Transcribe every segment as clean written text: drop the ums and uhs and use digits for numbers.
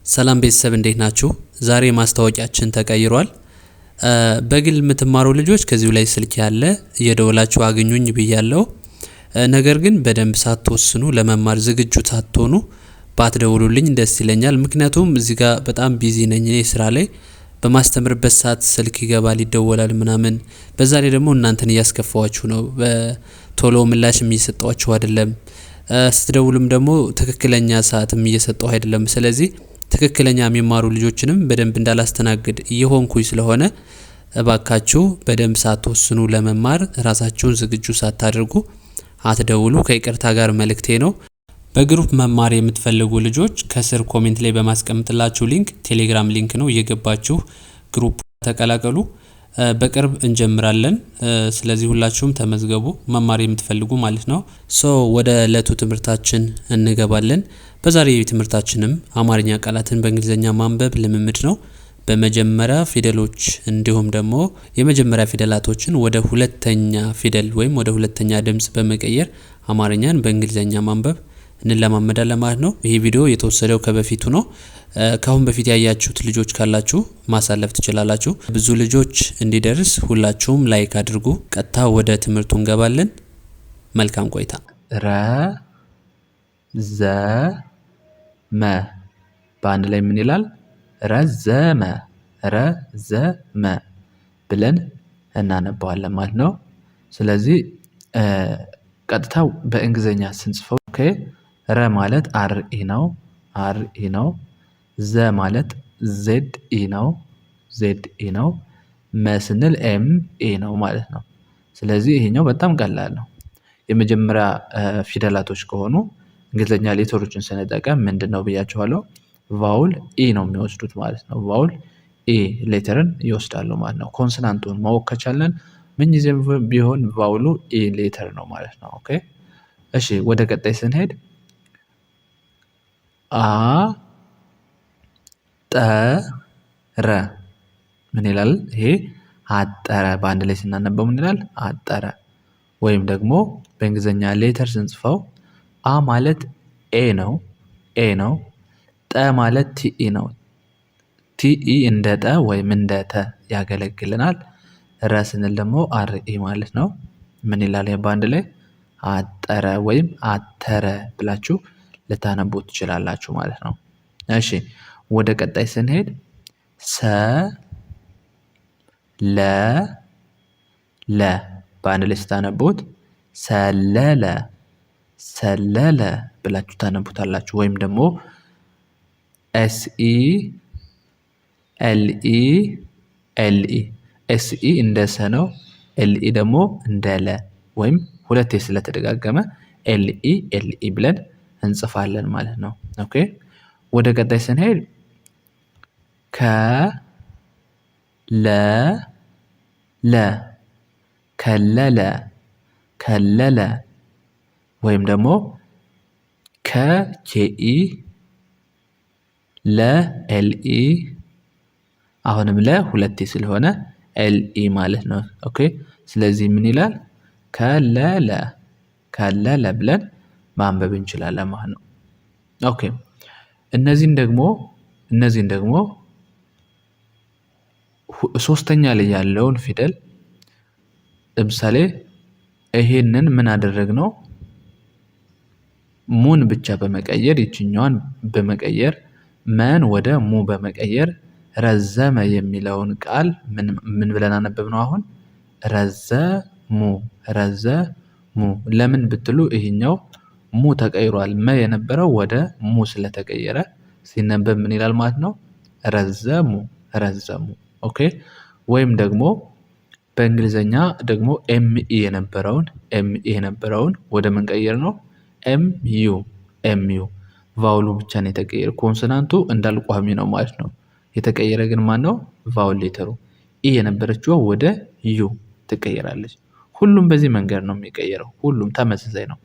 ሰላም ቤተሰብ እንዴት ናችሁ? ዛሬ ማስታወቂያችን ተቀይሯል። በግል የምትማሩ ልጆች ከዚሁ ላይ ስልክ ያለ እየደወላችሁ አግኙኝ ብያለሁ። ነገር ግን በደንብ ሳትወስኑ ለመማር ዝግጁ ሳትሆኑ ባትደውሉልኝ ደስ ይለኛል። ምክንያቱም እዚህ ጋር በጣም ቢዚ ነኝ እኔ ስራ ላይ በማስተምርበት ሰዓት ስልክ ይገባል ይደወላል ምናምን። በዛ ላይ ደግሞ እናንተን እያስከፋዋችሁ ነው። በቶሎ ምላሽም እየሰጧችሁ አይደለም። ስትደውሉም ደግሞ ትክክለኛ ሰዓትም እየሰጠው አይደለም። ስለዚህ ትክክለኛ የሚማሩ ልጆችንም በደንብ እንዳላስተናግድ እየሆንኩኝ ስለሆነ እባካችሁ በደንብ ሳትወስኑ ለመማር ራሳችሁን ዝግጁ ሳታደርጉ አትደውሉ። ከይቅርታ ጋር መልእክቴ ነው። በግሩፕ መማር የምትፈልጉ ልጆች ከስር ኮሜንት ላይ በማስቀምጥላችሁ ሊንክ ቴሌግራም ሊንክ ነው፣ እየገባችሁ ግሩፕ ተቀላቀሉ። በቅርብ እንጀምራለን። ስለዚህ ሁላችሁም ተመዝገቡ መማር የምትፈልጉ ማለት ነው። ወደ ዕለቱ ትምህርታችን እንገባለን። በዛሬ ትምህርታችንም አማርኛ ቃላትን በእንግሊዝኛ ማንበብ ልምምድ ነው። በመጀመሪያ ፊደሎች እንዲሁም ደግሞ የመጀመሪያ ፊደላቶችን ወደ ሁለተኛ ፊደል ወይም ወደ ሁለተኛ ድምጽ በመቀየር አማርኛን በእንግሊዝኛ ማንበብ እንለማመዳለን ማለት ነው። ይሄ ቪዲዮ የተወሰደው ከበፊቱ ነው። ካሁን በፊት ያያችሁት ልጆች ካላችሁ ማሳለፍ ትችላላችሁ። ብዙ ልጆች እንዲደርስ ሁላችሁም ላይክ አድርጉ። ቀጥታ ወደ ትምህርቱ እንገባለን። መልካም ቆይታ። ረዘመ በአንድ ላይ ምን ይላል? ረዘመ ረዘመ ብለን እናነባዋለን ማለት ነው። ስለዚህ ቀጥታ በእንግሊዝኛ ስንጽፈው ረ ማለት አርኢ ነው፣ አርኢ ነው። ዘ ማለት ዜድ ኢ ነው፣ ዜድ ኢ ነው። መ ስንል ኤም ኤ ነው ማለት ነው። ስለዚህ ይሄኛው በጣም ቀላል ነው። የመጀመሪያ ፊደላቶች ከሆኑ እንግሊዝኛ ሌተሮችን ስንጠቀም ምንድነው ብያችኋለሁ? ቫውል ኢ ነው የሚወስዱት ማለት ነው። ቫውል ኢ ሌተርን ይወስዳሉ ማለት ነው። ኮንሶናንቱን ማወቅ ከቻለን ምንጊዜም ቢሆን ቫውሉ ኢ ሌተር ነው ማለት ነው። ኦኬ እሺ፣ ወደ ቀጣይ ስንሄድ አጠረ ምን ይላል? ይሄ አጠረ በአንድ ላይ ስናነበው ምን ይላል? አጠረ። ወይም ደግሞ በእንግሊዝኛ ሌተር ስንጽፈው አ ማለት ኤ ነው፣ ኤ ነው። ጠ ማለት ቲኢ ነው፣ ቲኢ እንደ ጠ ወይም እንደ ተ ያገለግልናል። ረ ስንል ደግሞ አርኢ ማለት ነው። ምን ይላል? በአንድ ላይ አጠረ ወይም አተረ ብላችሁ ልታነቡት ትችላላችሁ ማለት ነው። እሺ ወደ ቀጣይ ስንሄድ ሰለለ በአንድ ላይ ስታነቡት ሰለለ፣ ሰለለ ብላችሁ ታነቡታላችሁ። ወይም ደግሞ ኤስኢ ኤልኢ ኤልኢ ኤስኢ እንደ ሰ ነው፣ ኤልኢ ደግሞ እንደ ለ ወይም ሁለቴ ስለተደጋገመ ኤልኢ ኤልኢ ብለን እንጽፋለን ማለት ነው። ኦኬ ወደ ቀጣይ ስንሄድ ከለለ ከለለ ከለለ ወይም ደግሞ ከኬኢ ለኤልኢ አሁንም ለ ሁለቴ ስለሆነ ኤልኢ ማለት ነው። ኦኬ ስለዚህ ምን ይላል? ከለለ ከለለ ብለን ማንበብ እንችላለን ማለት ነው። ኦኬ እነዚህን ደግሞ ሶስተኛ ላይ ያለውን ፊደል ለምሳሌ ይሄንን ምን አደረግነው? ሙን ብቻ በመቀየር ይችኛዋን በመቀየር መን ወደ ሙ በመቀየር ረዘመ የሚለውን ቃል ምን ብለን አነበብነው? አሁን ረዘሙ ረዘሙ። ለምን ብትሉ ይሄኛው ሙ ተቀይሯል። መ የነበረው ወደ ሙ ስለተቀየረ ሲነበብ ምን ይላል ማለት ነው? ረዘሙ ረዘሙ። ኦኬ ወይም ደግሞ በእንግሊዝኛ ደግሞ ኤምኢ የነበረውን ወደ ምን ቀየር ነው? ኤምዩ ኤምዩ። ቫውሉ ብቻ ነው የተቀየረ። ኮንሶናንቱ እንዳልቋሚ ነው ማለት ነው። የተቀየረ ግን ማን ነው? ቫውል ሌተሩ። ኢ የነበረችው ወደ ዩ ትቀየራለች። ሁሉም በዚህ መንገድ ነው የሚቀየረው። ሁሉም ተመሳሳይ ነው።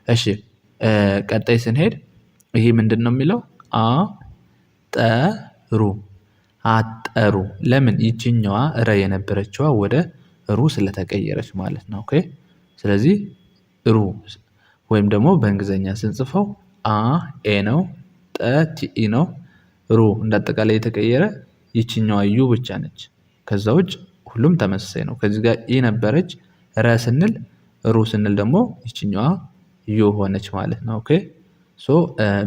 እሺ ቀጣይ ስንሄድ ይሄ ምንድን ነው የሚለው? አጠሩ አጠሩ። ለምን? ይችኛዋ ረ የነበረችዋ ወደ ሩ ስለተቀየረች ማለት ነው። ኦኬ ስለዚህ ሩ ወይም ደግሞ በእንግሊዝኛ ስንጽፈው አ ኤ ነው፣ ጠ ቲኢ ነው፣ ሩ እንዳጠቃላይ የተቀየረ ይችኛዋ ዩ ብቻ ነች። ከዛ ውጭ ሁሉም ተመሳሳይ ነው። ከዚህ ጋር ኢ ነበረች ረ ስንል ሩ ስንል ደግሞ ይችኛዋ ዩ ሆነች ማለት ነው። ኦኬ ሶ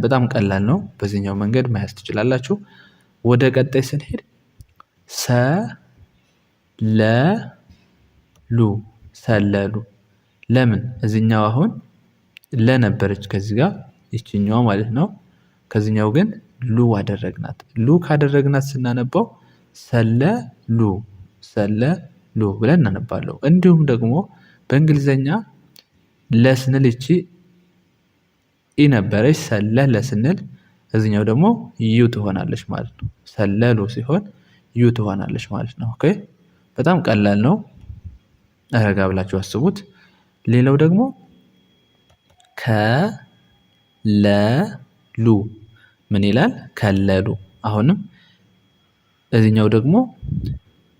በጣም ቀላል ነው። በዚህኛው መንገድ መያዝ ትችላላችሁ። ወደ ቀጣይ ስንሄድ ሰ ለ ሉ ሰለሉ። ለምን እዚህኛው አሁን ለነበረች ከዚህ ጋር ይችኛዋ ማለት ነው። ከዚህኛው ግን ሉ አደረግናት። ሉ ካደረግናት ስናነባው ሰለሉ ሰለሉ ብለን እናነባለው። እንዲሁም ደግሞ በእንግሊዘኛ ለስንል እቺ ኢ ነበረች ሰለ ለስንል እዚህኛው ደግሞ ዩ ትሆናለች ማለት ነው። ሰለሉ ሲሆን ዩ ትሆናለች ማለት ነው። ኦኬ በጣም ቀላል ነው። ረጋ ብላችሁ አስቡት። ሌላው ደግሞ ከለሉ ምን ይላል? ከለሉ። አሁንም እዚህኛው ደግሞ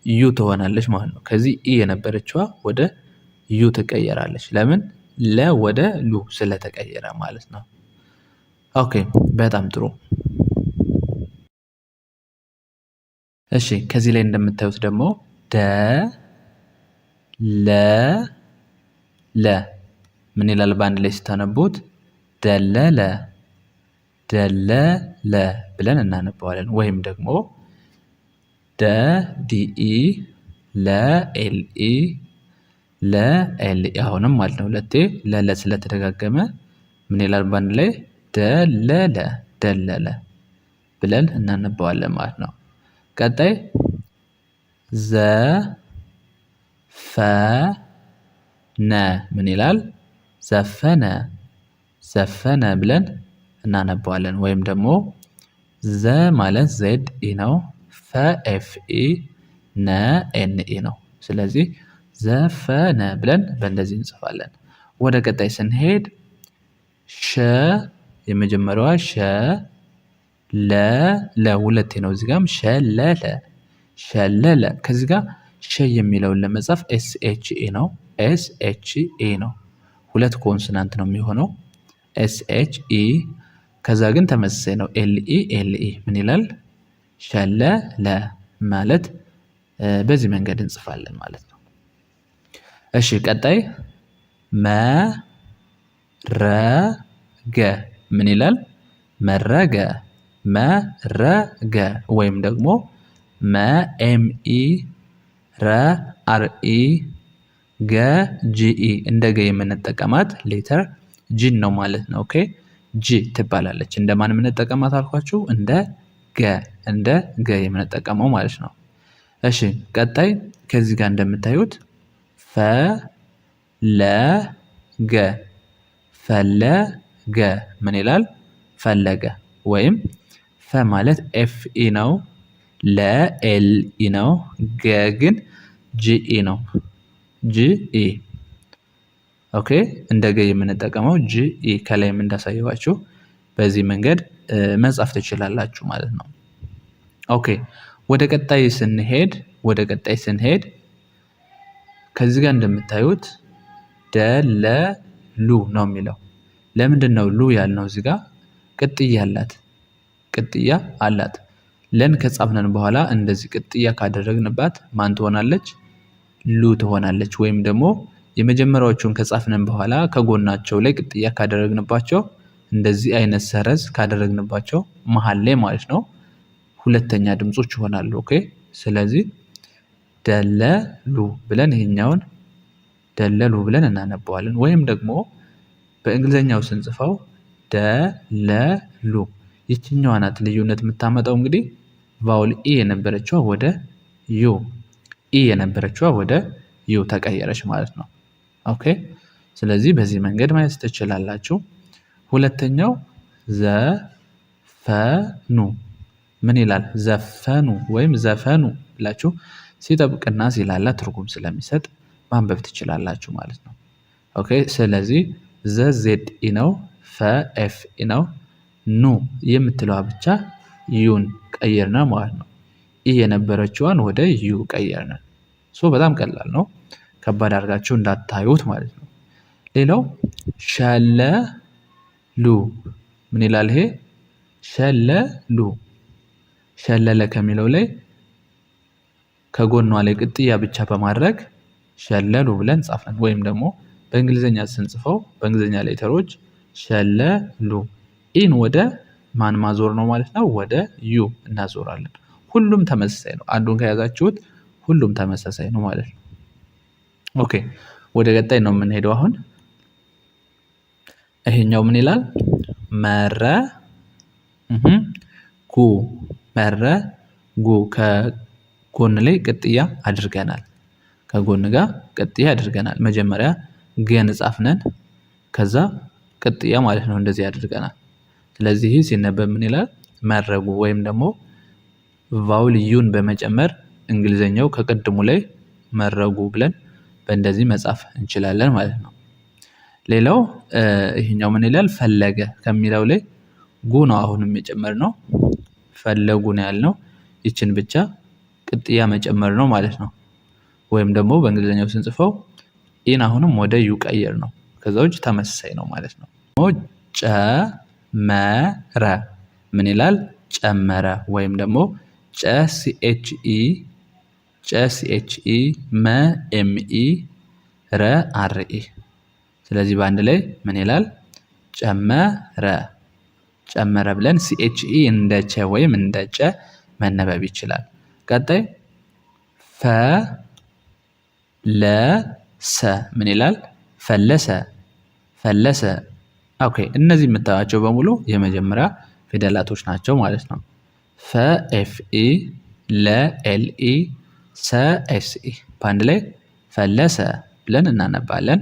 ዩ ትሆናለች ማለት ነው። ከዚህ ኢ የነበረችዋ ወደ ዩ ትቀየራለች። ለምን? ለ ወደ ሉ ስለተቀየረ ማለት ነው። ኦኬ በጣም ጥሩ። እሺ ከዚህ ላይ እንደምታዩት ደግሞ ደ ለ ለ ምን ይላል? በአንድ ላይ ስታነቡት ደለለ ደለለ ብለን እናነባዋለን። ወይም ደግሞ ደ ዲኢ ለኤልኢ ለኤልኢ አሁንም ማለት ነው። ሁለቴ ለለ ስለተደጋገመ ምን ይላል? በአንድ ላይ ደለለ ደለለ ብለን እናነባዋለን ማለት ነው። ቀጣይ ዘ ፈ ነ ምን ይላል? ዘፈነ ዘፈነ ብለን እናነባዋለን። ወይም ደግሞ ዘ ማለት ዜድ ኢ ነው። ፈ ኤፍ ኢ ነ ኤን ኢ ነው። ስለዚህ ዘፈነ ብለን በእንደዚህ እንጽፋለን። ወደ ቀጣይ ስንሄድ ሸ የመጀመሪያዋ ሸ ለ ሁለቴ ነው። እዚህ ጋርም ሸለለ ሸለለ። ከዚህ ጋር ሸ የሚለውን ለመጻፍ ኤስ ኤች ኢ ነው። ኤስ ኤች ኢ ነው። ሁለት ኮንሶናንት ነው የሚሆነው ኤስ ኤች ኢ። ከዛ ግን ተመሳሳይ ነው ኤል ኢ ኤል ኢ ምን ይላል? ሸለለ ማለት በዚህ መንገድ እንጽፋለን ማለት ነው። እሺ ቀጣይ መረገ ምን ይላል? መረገ መረገ ወይም ደግሞ መኤምኢ ረአርኢ ገጂኢ እንደ ገ የምንጠቀማት ሌተር ጂን ነው ማለት ነው። ኦኬ ጂ ትባላለች። እንደማን የምንጠቀማት አልኳችሁ? እንደ ገ የምንጠቀመው ማለት ነው። እሺ ቀጣይ ከዚህ ጋር እንደምታዩት ፈለገ ፈለገ ምን ይላል? ፈለገ ወይም ፈ ማለት ኤፍ ኢ ነው። ለ ኤል ኢ ነው። ገ ግን ጂኢ ነው። ጂኢ ኦኬ እንደ ገ የምንጠቀመው ጂኢ ከላይም እንዳሳየዋችሁ በዚህ መንገድ መጻፍ ትችላላችሁ ማለት ነው። ኦኬ ወደ ቀጣይ ስንሄድ ከዚህ ጋር እንደምታዩት ደለሉ ነው የሚለው። ለምንድን ነው ሉ ያልነው? እዚህ ጋር ቅጥያ አላት። ለን ከጻፍነን በኋላ እንደዚህ ቅጥያ ካደረግንባት ማን ትሆናለች? ሉ ትሆናለች። ወይም ደግሞ የመጀመሪያዎቹን ከጻፍነን በኋላ ከጎናቸው ላይ ቅጥያ ካደረግንባቸው እንደዚህ አይነት ሰረዝ ካደረግንባቸው መሃል ላይ ማለት ነው ሁለተኛ ድምጾች ይሆናሉ። ኦኬ ስለዚህ ደለሉ ብለን ይሄኛውን ደለሉ ብለን እናነባዋለን። ወይም ደግሞ በእንግሊዘኛው ስንጽፈው ደለሉ ይችኛዋ ናት ልዩነት የምታመጣው። እንግዲህ ቫውል ኢ የነበረችዋ ወደ ዩ የነበረችዋ ወደ ዩ ተቀየረች ማለት ነው። ኦኬ ስለዚህ በዚህ መንገድ ማየት ትችላላችሁ። ሁለተኛው ዘፈኑ ምን ይላል? ዘፈኑ ወይም ዘፈኑ ብላችሁ ሲጠብቅና ሲላላ ትርጉም ስለሚሰጥ ማንበብ ትችላላችሁ ማለት ነው። ኦኬ ስለዚህ ዘ ዜድ ኢ ነው። ፈ ኤፍ ኢ ነው። ኑ የምትለዋ ብቻ ዩን ቀየርና ማለት ነው። ኢ የነበረችዋን ወደ ዩ ቀየርና ሶ በጣም ቀላል ነው። ከባድ አድርጋችሁ እንዳታዩት ማለት ነው። ሌላው ሸለሉ ምን ይላል? ይሄ ሸለሉ ሸለለ ከሚለው ላይ ከጎኗ ላይ ቅጥያ ብቻ በማድረግ ሸለሉ ብለን ጻፍን። ወይም ደግሞ በእንግሊዘኛ ስንጽፈው በእንግሊዘኛ ሌተሮች ሸለሉ ኢን ወደ ማን ማዞር ነው ማለት ነው? ወደ ዩ እናዞራለን። ሁሉም ተመሳሳይ ነው። አንዱን ከያዛችሁት ሁሉም ተመሳሳይ ነው ማለት ነው። ኦኬ ወደ ቀጣይ ነው የምንሄደው አሁን። ይሄኛው ምን ይላል? መረ ጉ መረ ጉ ከጎን ላይ ቅጥያ አድርገናል። ከጎን ጋር ቅጥያ አድርገናል። መጀመሪያ ገን ጻፍነን ከዛ ቅጥያ ማለት ነው እንደዚህ አድርገናል። ስለዚህ ሲነበብ ምን ይላል? መረጉ ወይም ደግሞ ቫውል ዩን በመጨመር እንግሊዘኛው ከቅድሙ ላይ መረጉ ብለን በእንደዚህ መጻፍ እንችላለን ማለት ነው። ሌላው ይሄኛው ምን ይላል? ፈለገ ከሚለው ላይ ጉ ነው አሁንም የጨመርነው። ፈለጉ ነው ያልነው። ይችን ብቻ ቅጥያ መጨመር ነው ማለት ነው። ወይም ደግሞ በእንግሊዘኛው ስንጽፈው ኢን አሁንም ወደ ዩ ቀየር ነው። ከዛ ውጭ ተመሳሳይ ነው ማለት ነው። ጨመረ ምን ይላል? ጨመረ ወይም ደግሞ ጨሲኤችኢ መኤምኢ ረአርኢ። ስለዚህ በአንድ ላይ ምን ይላል? ጨመረ ጨመረ ብለን ሲኤችኢ እንደ ቸ ወይም እንደ ጨ መነበብ ይችላል። ቀጣይ ፈለሰ ምን ይላል? ፈለሰ ፈለሰ። ኦኬ እነዚህ የምታዩቸው በሙሉ የመጀመሪያ ፊደላቶች ናቸው ማለት ነው። ፈ ኤፍኢ ለኤልኢ ሰ ኤስኢ በአንድ ላይ ፈለሰ ብለን እናነባለን።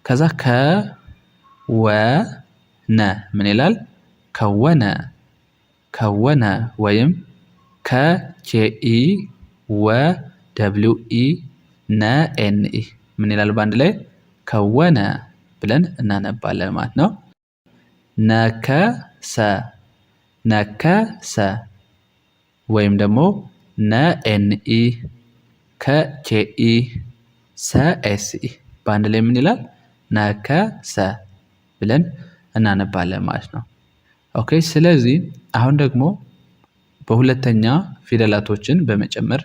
ከዛ ከወነ ምን ይላል? ከወነ ከወነ ወይም ከኬኢ ወደብሊውኢ ነኤንኢ ምን ይላል? በአንድ ላይ ከወነ ብለን እናነባለን ማለት ነው። ነከሰ ነከሰ ወይም ደግሞ ነኤንኢ ከኬኢ ሰኤስኢ በአንድ ላይ ምን ይላል? ነከሰ ብለን እናነባለን ማለት ነው። ኦኬ ስለዚህ አሁን ደግሞ በሁለተኛ ፊደላቶችን በመጨመር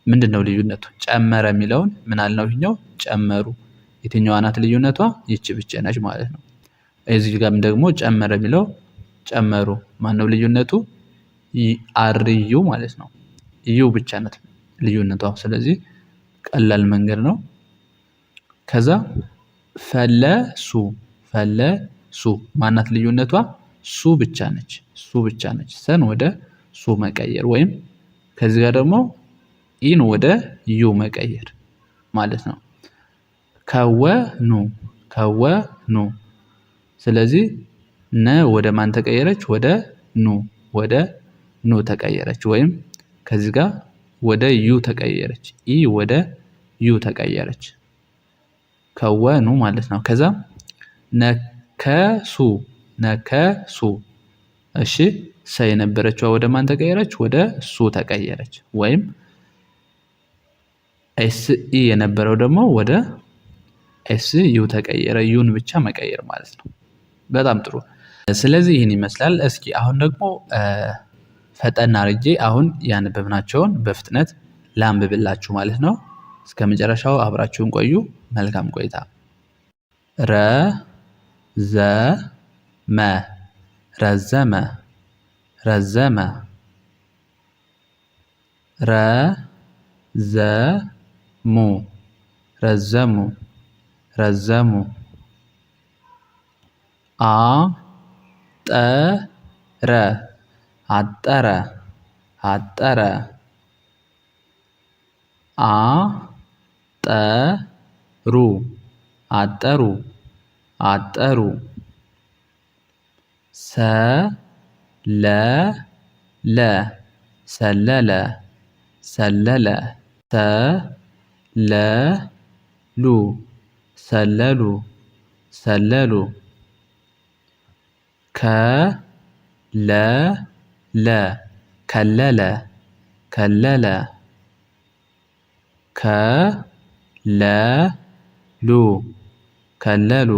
ምንድነው ልዩነቱ? ጨመረ የሚለውን ምን አልነው? ይሄኛው ጨመሩ። የትኛዋ ናት ልዩነቷ? ይቺ ብቻ ነች ማለት ነው። እዚህ ጋርም ደግሞ ጨመረ የሚለው ጨመሩ። ማነው ልዩነቱ? አርዩ ማለት ነው። ዩ ብቻ ናት ልዩነቷ። ስለዚህ ቀላል መንገድ ነው። ከዛ ፈለሱ ፈለሱ ማናት ልዩነቷ? ሱ ብቻ ነች። ሱ ብቻ ነች። ሰን ወደ ሱ መቀየር ወይም ከዚህ ጋር ደግሞ ኢን ወደ ዩ መቀየር ማለት ነው። ከወኑ ከወኑ። ስለዚህ ነ ወደ ማን ተቀየረች? ወደ ኑ ተቀየረች። ወይም ከዚህ ጋር ወደ ዩ ተቀየረች። ኢ ወደ ዩ ተቀየረች። ከወኑ ማለት ነው። ከዛ ነከሱ ነከሱ። እሺ ሰ የነበረችው ወደ ማን ተቀየረች? ወደ ሱ ተቀየረች። ወይም ኤስ ኢ የነበረው ደግሞ ወደ ኤስ ዩ ተቀየረ። ዩን ብቻ መቀየር ማለት ነው። በጣም ጥሩ። ስለዚህ ይህን ይመስላል። እስኪ አሁን ደግሞ ፈጠን አድርጌ አሁን ያነበብናቸውን በፍጥነት ላንብብላችሁ ማለት ነው። እስከ መጨረሻው አብራችሁን ቆዩ። መልካም ቆይታ። ረዘመ ረዘመ ረዘመ ረዘሙ ረዘሙ ረዘሙ አጠረ አጠረ አጠረ አጠሩ አጠሩ አጠሩ ሰለለ ሰለለ ሰለለ ሰለሉ ሰለሉ ሰለሉ ከለለ ከለለ ከለለ ከለሉ ከለሉ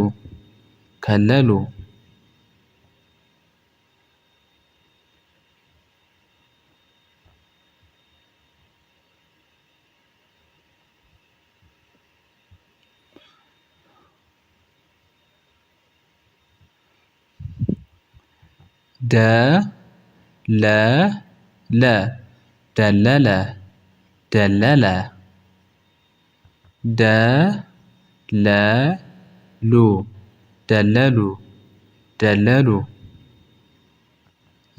ከለሉ ደለለ ደለለ ደለለ ደለሉ ደለሉ ደለሉ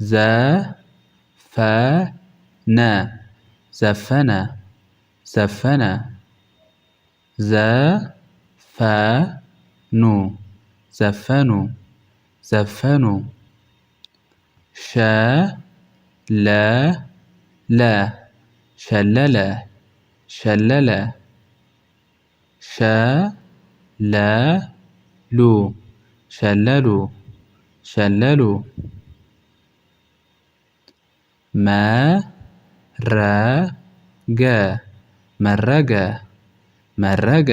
ዘፈነ ዘፈነ ዘፈነ ዘፈኑ ዘፈኑ ዘፈኑ ሸለለ ሸለለ ሸለለ ሸለሉ ሸለሉ ሸለሉ መረገ መረገ መረገ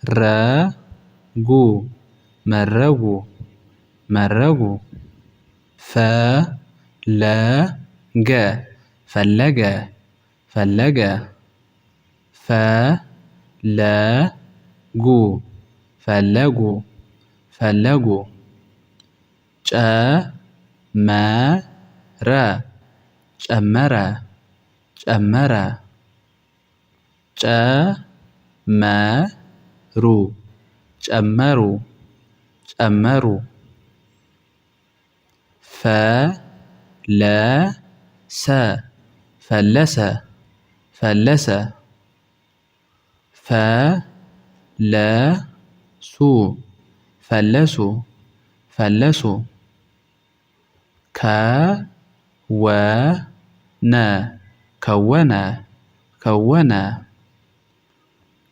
መረጉ መረጉ መረጉ ፈለገ ፈለገ ፈለገ ፈለጉ ፈለጉ ፈለጉ ጨመረ ጨመረ ጨመረ ጨመሩ ጨመሩ ጨመሩ ፈለሰ ፈለሰ ፈለሰ ፈለሱ ፈለሱ ፈለሱ ከወነ ከወነ ከወነ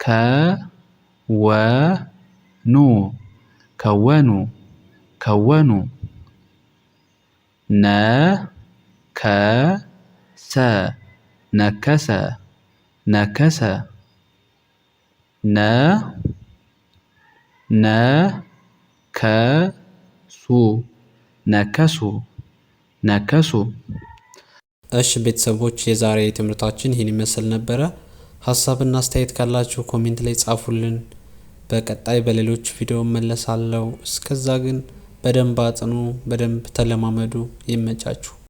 ከወኑ ከወኑ ከወኑ ነከሰ ነከሰ ነከሰ ነከሱ ነከሱ ነከሱ። እሺ ቤተሰቦች የዛሬ ትምህርታችን ይህን ይመስል ነበረ። ሀሳብና አስተያየት ካላችሁ ኮሜንት ላይ ጻፉልን። በቀጣይ በሌሎች ቪዲዮ መለሳለሁ። እስከዛ ግን በደንብ አጥኑ፣ በደንብ ተለማመዱ። ይመቻችሁ።